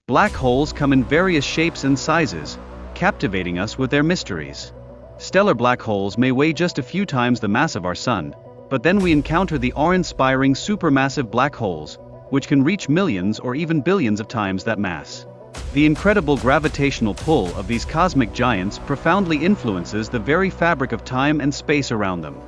Black holes come in various shapes and sizes, captivating us with their mysteries. Stellar black holes may weigh just a few times the mass of our Sun, but then we encounter the awe-inspiring supermassive black holes, which can reach millions or even billions of times that mass. The incredible gravitational pull of these cosmic giants profoundly influences the very fabric of time and space around them.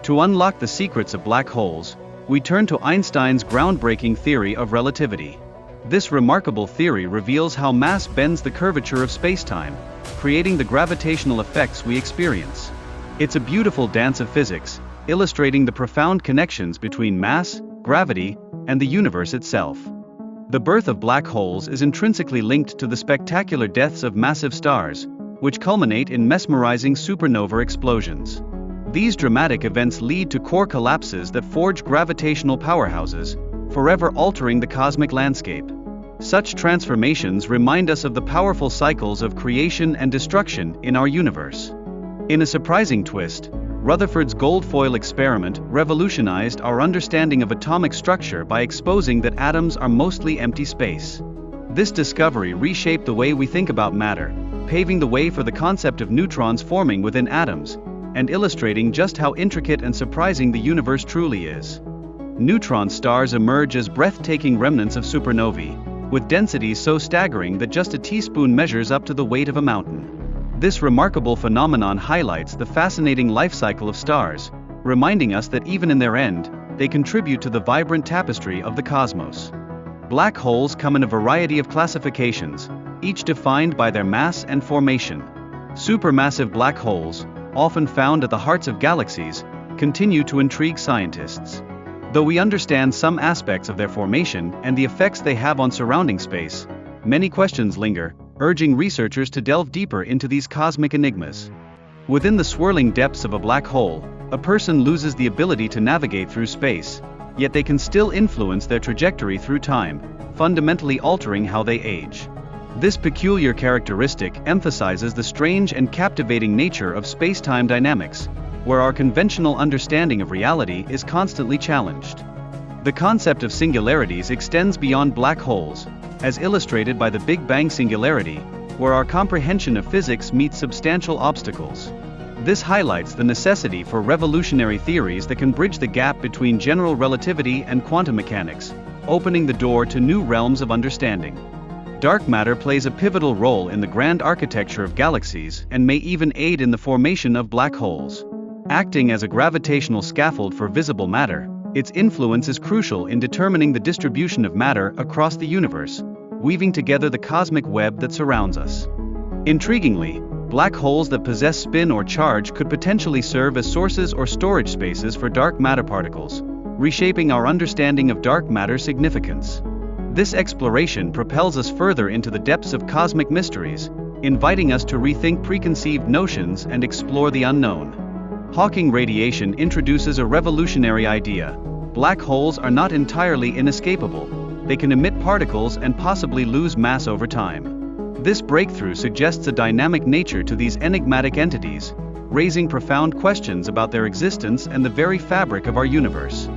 To unlock the secrets of black holes, we turn to Einstein's groundbreaking theory of relativity. This remarkable theory reveals how mass bends the curvature of space-time, creating the gravitational effects we experience. It's a beautiful dance of physics, illustrating the profound connections between mass, gravity, and the universe itself. The birth of black holes is intrinsically linked to the spectacular deaths of massive stars, which culminate in mesmerizing supernova explosions. These dramatic events lead to core collapses that forge gravitational powerhouses, forever altering the cosmic landscape. Such transformations remind us of the powerful cycles of creation and destruction in our universe. In a surprising twist, Rutherford's gold foil experiment revolutionized our understanding of atomic structure by exposing that atoms are mostly empty space. This discovery reshaped the way we think about matter, paving the way for the concept of neutrons forming within atoms, and illustrating just how intricate and surprising the universe truly is. Neutron stars emerge as breathtaking remnants of supernovae, with densities so staggering that just a teaspoon measures up to the weight of a mountain. This remarkable phenomenon highlights the fascinating life cycle of stars, reminding us that even in their end, they contribute to the vibrant tapestry of the cosmos. Black holes come in a variety of classifications, each defined by their mass and formation. Supermassive black holes, often found at the hearts of galaxies, continue to intrigue scientists. Though we understand some aspects of their formation and the effects they have on surrounding space, many questions linger, urging researchers to delve deeper into these cosmic enigmas. Within the swirling depths of a black hole, a person loses the ability to navigate through space, yet they can still influence their trajectory through time, fundamentally altering how they age. This peculiar characteristic emphasizes the strange and captivating nature of space-time dynamics, where our conventional understanding of reality is constantly challenged. The concept of singularities extends beyond black holes, as illustrated by the Big Bang singularity, where our comprehension of physics meets substantial obstacles. This highlights the necessity for revolutionary theories that can bridge the gap between general relativity and quantum mechanics, opening the door to new realms of understanding. Dark matter plays a pivotal role in the grand architecture of galaxies and may even aid in the formation of black holes. Acting as a gravitational scaffold for visible matter, its influence is crucial in determining the distribution of matter across the universe, weaving together the cosmic web that surrounds us. Intriguingly, black holes that possess spin or charge could potentially serve as sources or storage spaces for dark matter particles, reshaping our understanding of dark matter's significance. This exploration propels us further into the depths of cosmic mysteries, inviting us to rethink preconceived notions and explore the unknown. Hawking radiation introduces a revolutionary idea. Black holes are not entirely inescapable. They can emit particles and possibly lose mass over time. This breakthrough suggests a dynamic nature to these enigmatic entities, raising profound questions about their existence and the very fabric of our universe.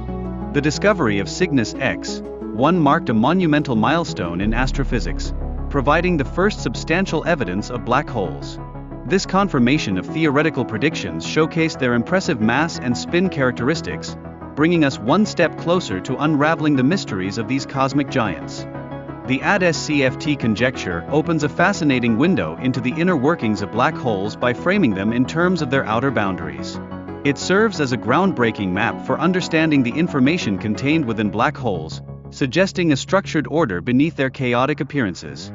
The discovery of Cygnus X-1 marked a monumental milestone in astrophysics, providing the first substantial evidence of black holes. This confirmation of theoretical predictions showcased their impressive mass and spin characteristics, bringing us one step closer to unraveling the mysteries of these cosmic giants. The AD-SCFT conjecture opens a fascinating window into the inner workings of black holes by framing them in terms of their outer boundaries. It serves as a groundbreaking map for understanding the information contained within black holes, suggesting a structured order beneath their chaotic appearances.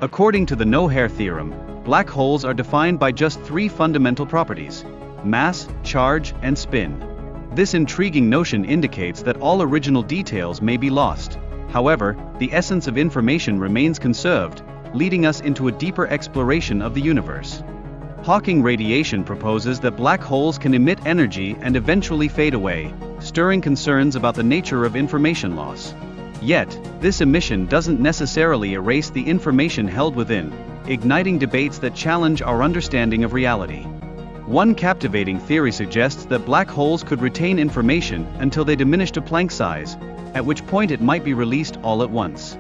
According to the no-hair theorem, black holes are defined by just three fundamental properties: mass, charge, and spin. This intriguing notion indicates that all original details may be lost. However, the essence of information remains conserved, leading us into a deeper exploration of the universe. Hawking radiation proposes that black holes can emit energy and eventually fade away, stirring concerns about the nature of information loss. Yet, this emission doesn't necessarily erase the information held within, igniting debates that challenge our understanding of reality. One captivating theory suggests that black holes could retain information until they diminish to Planck size, at which point it might be released all at once.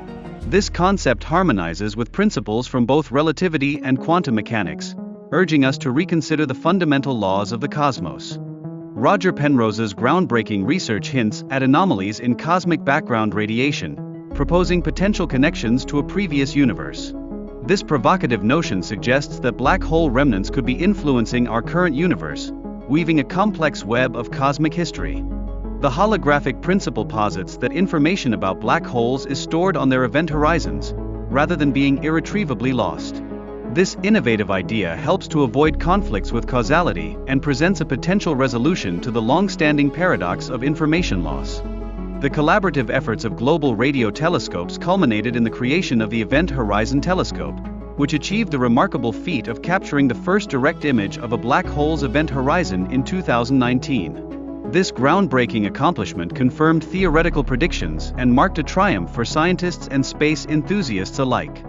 This concept harmonizes with principles from both relativity and quantum mechanics, urging us to reconsider the fundamental laws of the cosmos. Roger Penrose's groundbreaking research hints at anomalies in cosmic background radiation, proposing potential connections to a previous universe. This provocative notion suggests that black hole remnants could be influencing our current universe, weaving a complex web of cosmic history. The holographic principle posits that information about black holes is stored on their event horizons, rather than being irretrievably lost. This innovative idea helps to avoid conflicts with causality and presents a potential resolution to the long-standing paradox of information loss. The collaborative efforts of global radio telescopes culminated in the creation of the Event Horizon Telescope, which achieved the remarkable feat of capturing the first direct image of a black hole's event horizon in 2019. This groundbreaking accomplishment confirmed theoretical predictions and marked a triumph for scientists and space enthusiasts alike.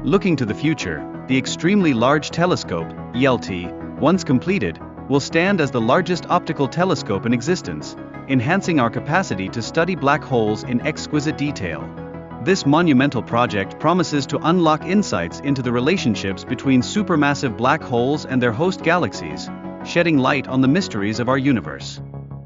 Looking to the future, the Extremely Large Telescope, ELT, once completed, will stand as the largest optical telescope in existence, enhancing our capacity to study black holes in exquisite detail. This monumental project promises to unlock insights into the relationships between supermassive black holes and their host galaxies, shedding light on the mysteries of our universe.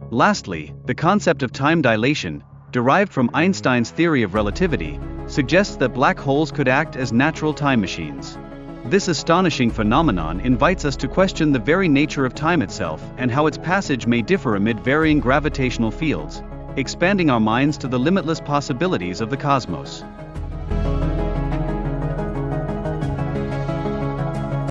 Lastly, the concept of time dilation, derived from Einstein's theory of relativity, suggests that black holes could act as natural time machines. This astonishing phenomenon invites us to question the very nature of time itself and how its passage may differ amid varying gravitational fields, expanding our minds to the limitless possibilities of the cosmos.